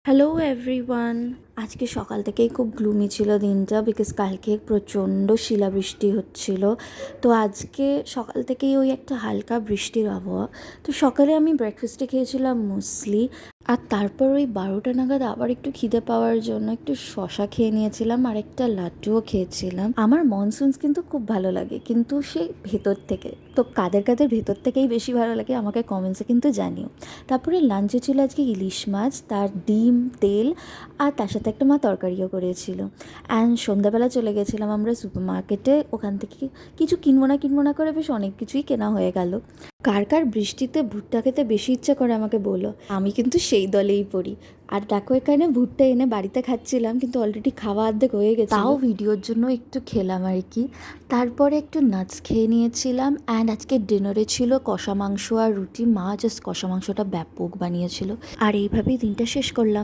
Hello everyone. আজকে সকাল থেকেই খুব গ্লুমি ছিল দিনটা, বিকজ কালকে প্রচণ্ড শিলাবৃষ্টি হচ্ছিল। তো আজকে সকাল থেকেই ওই একটা হালকা বৃষ্টির আবহাওয়া। তো সকালে আমি ব্রেকফাস্টে খেয়েছিলাম মুসলি, আর তারপর ওই 12টা নাগাদ আবার একটু খিদে পাওয়ার জন্য একটু শশা খেয়ে নিয়েছিলাম আর একটা লাড্ডুও খেয়েছিলাম। আমার মনসুনস কিন্তু খুব ভালো লাগে, কিন্তু সেই ভেতর থেকে। তো কাদের কাদের ভেতর থেকেই বেশি ভালো লাগে আমাকে কমেন্টসে কিন্তু জানিও। তারপরে লাঞ্চে ছিল আজকে ইলিশ মাছ, তার ডিম, তেল, আর তার সাথে একটা মা তরকারিও করেছিল। অ্যান্ড সন্ধ্যাবেলা চলে গেছিলাম আমরা সুপার মার্কেটে, ওখান থেকে কিছু কিনবো না করে বেশ অনেক কিছুই কেনা হয়ে গেল। কার কার বৃষ্টিতে ভুট্টা খেতে বেশি ইচ্ছা করে আমাকে বলো, আমি কিন্তু সেই দলেই পড়ি। আর দেখো এখানে ভুট্টা এনে বাড়িতে খাচ্ছিলাম, কিন্তু অলরেডি খাওয়া অর্ধেক হয়ে গেছে, তাও ভিডিওর জন্য একটু খেলাম আর কি। তারপরে একটু নাটস খেয়ে নিয়েছিলাম। অ্যান্ড আজকে ডিনারে ছিল কষা মাংস আর রুটি। মা জাস্ট কষা মাংসটা ব্যাপক বানিয়েছিল। আর এইভাবেই দিনটা শেষ করলাম।